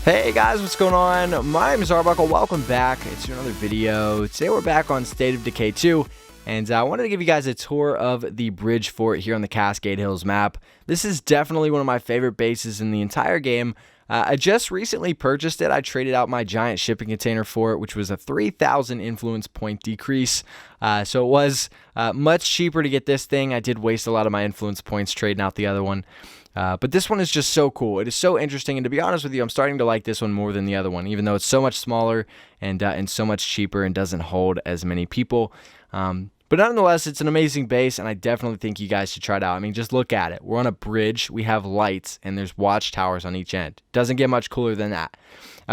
Hey guys, what's going on? My name is Arbuckle. Welcome back to another video. Today we're back on State of Decay 2, and I wanted to give you guys a tour of the bridge fort here on the Cascade Hills map. This is definitely one of my favorite bases in the entire game. I just recently purchased it. I traded out my giant shipping container for it, which was a 3,000 influence point decrease. So it was much cheaper to get this thing. I did waste a lot of my influence points trading out the other one. But this one is just so cool. It is so interesting, and to be honest with you, I'm starting to like this one more than the other one, even though it's so much smaller and so much cheaper and doesn't hold as many people. But nonetheless, it's an amazing base, and I definitely think you guys should try it out. I mean, just look at it. We're on a bridge. We have lights, and there's watchtowers on each end. Doesn't get much cooler than that.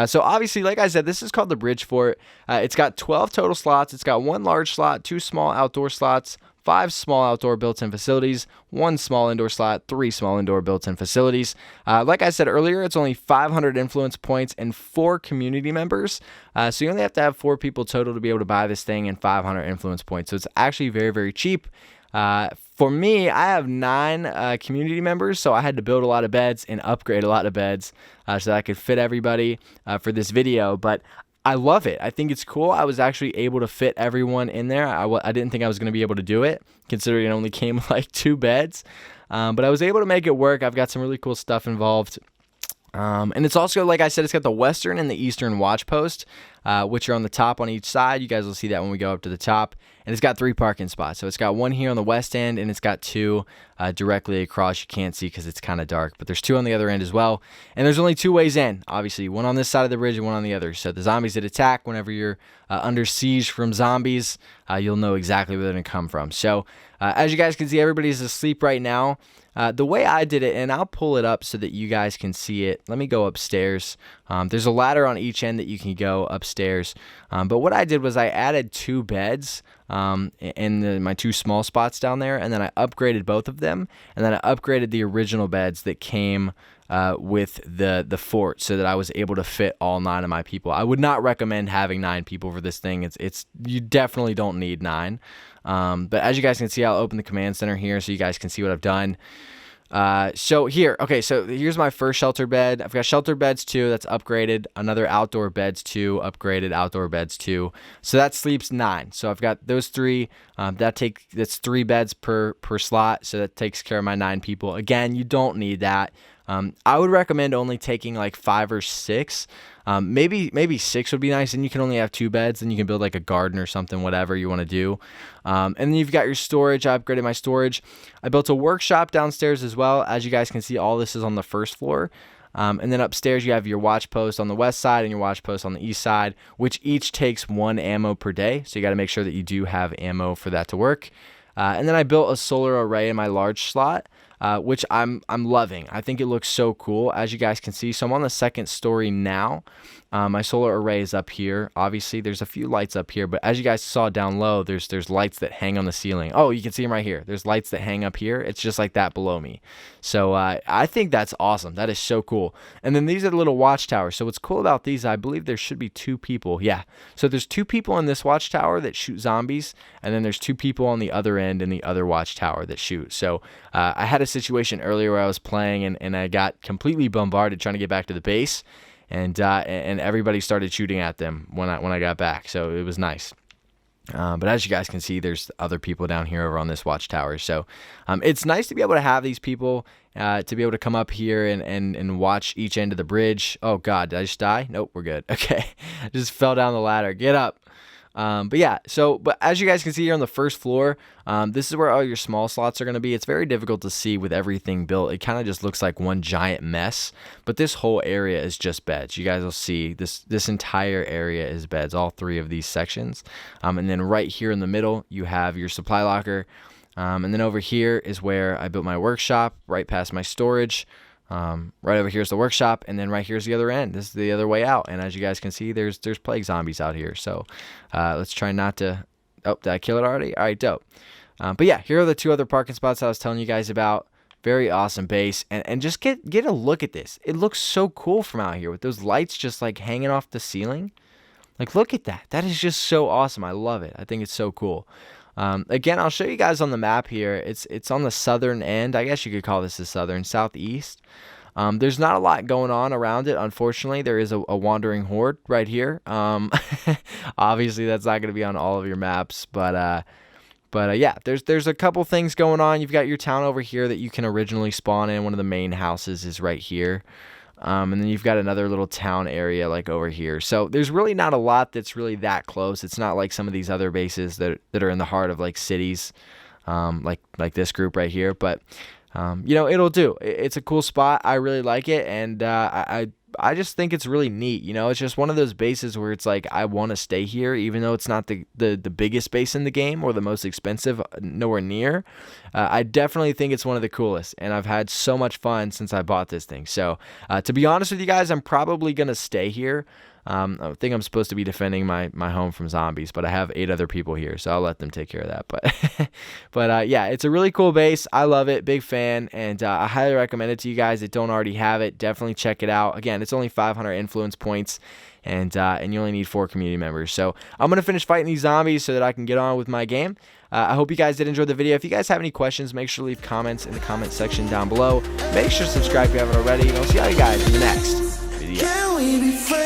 So obviously, like I said, this is called the bridge fort. It's got 12 total slots. It's got 1 large slot, 2 small outdoor slots, 5 small outdoor built-in facilities, 1 small indoor slot, 3 small indoor built-in facilities. Like I said earlier, it's only 500 influence points and 4 community members. So you only have to have 4 people total to be able to buy this thing and 500 influence points. So it's actually very, very cheap. For me, I have 9 community members, so I had to build a lot of beds and upgrade a lot of beds so that I could fit everybody for this video. But I love it. I think it's cool. I was actually able to fit everyone in there. I didn't think I was going to be able to do it, considering it only came with like 2 beds. But I was able to make it work. I've got some really cool stuff involved. And it's also, like I said, it's got the western and the eastern watch post, which are on the top on each side. You guys will see that when we go up to the top. And it's got 3 parking spots. So it's got 1 here on the west end, and it's got 2 directly across. You can't see because it's kind of dark, but there's 2 on the other end as well. And there's only 2 ways in, obviously, 1 on this side of the bridge and 1 on the other. So the zombies that attack, whenever you're under siege from zombies, you'll know exactly where they're going to come from. So as you guys can see, everybody's asleep right now. The way I did it, and I'll pull it up so that you guys can see it. Let me go upstairs. There's a ladder on each end that you can go upstairs. But what I did was I added 2 beds in my 2 small spots down there, and then I upgraded both of them, and then I upgraded the original beds that came with the fort so that I was able to fit all 9 of my people. I would not recommend having 9 people for this thing. It's you definitely don't need 9. But as you guys can see, I'll open the command center here so you guys can see what I've done. So here's my first shelter bed. I've got shelter beds 2, that's upgraded. Another outdoor beds 2, upgraded outdoor beds 2. So that sleeps 9. So I've got those 3. That's 3 beds per slot. So that takes care of my 9 people. Again, you don't need that. I would recommend only taking like 5 or 6. Maybe 6 would be nice, and you can only have 2 beds, and you can build like a garden or something, whatever you want to do. And then you've got your storage. I upgraded my storage. I built a workshop downstairs as well. As you guys can see, all this is on the first floor. And then upstairs you have your watch post on the west side and your watch post on the east side, which each takes 1 ammo per day. So you got to make sure that you do have ammo for that to work. And then I built a solar array in my large slot, which I'm loving. I think it looks so cool, as you guys can see. So I'm on the 2nd story now. My solar array is up here. Obviously, there's a few lights up here, but as you guys saw down low, there's lights that hang on the ceiling. Oh, you can see them right here. There's lights that hang up here. It's just like that below me. So I think that's awesome. That is so cool. And then these are the little watchtowers. So what's cool about these, I believe there should be 2 people. Yeah. So there's 2 people in this watchtower that shoot zombies, and then there's 2 people on the other end in the other watchtower that shoot. So I had a situation earlier where I was playing and I got completely bombarded trying to get back to the base, and everybody started shooting at them when I got back. So it was nice. But as you guys can see, there's other people down here over on this watchtower. So it's nice to be able to have these people to be able to come up here and watch each end of the bridge. Oh God, did I just die? Nope, we're good. Okay, I just fell down the ladder. Get up. But as you guys can see here on the first floor, this is where all your small slots are going to be. It's very difficult to see with everything built. It kind of just looks like one giant mess, but this whole area is just beds. You guys will see this entire area is beds, all 3 of these sections. And then right here in the middle, you have your supply locker. And then over here is where I built my workshop, right past my storage. Right over here is the workshop, and then right here's the other end. This is the other way out, and as you guys can see, there's plague zombies out here. So let's try not to. Oh, did I kill it already? All right, dope. But yeah, here are the 2 other parking spots I was telling you guys about. Very awesome base, and just get a look at this. It looks so cool from out here with those lights just like hanging off the ceiling. Like, look at that. That is just so awesome. I love it. I think it's so cool. Again, I'll show you guys on the map here. It's on the southern end. I guess you could call this the southeast. There's not a lot going on around it, unfortunately. There is a wandering horde right here. Obviously, that's not going to be on all of your maps, but yeah, there's a couple things going on. You've got your town over here that you can originally spawn in. One of the main houses is right here. And then you've got another little town area like over here. So there's really not a lot that's really that close. It's not like some of these other bases that are in the heart of like cities, like this group right here. But you know, it'll do. It's a cool spot. I really like it, and I just think it's really neat. You know, it's just one of those bases where it's like I want to stay here, even though it's not the biggest base in the game or the most expensive, nowhere near. I definitely think it's one of the coolest, and I've had so much fun since I bought this thing. So to be honest with you guys, I'm probably gonna stay here. I think I'm supposed to be defending my home from zombies, but I have 8 other people here, so I'll let them take care of that. But yeah, it's a really cool base. I love it, big fan, and I highly recommend it to you guys that don't already have it. Definitely check it out. Again, it's only 500 influence points, and you only need 4 community members. So I'm gonna finish fighting these zombies so that I can get on with my game. I hope you guys did enjoy the video. If you guys have any questions, make sure to leave comments in the comment section down below. Make sure to subscribe if you haven't already, and I'll see all you guys in the next video.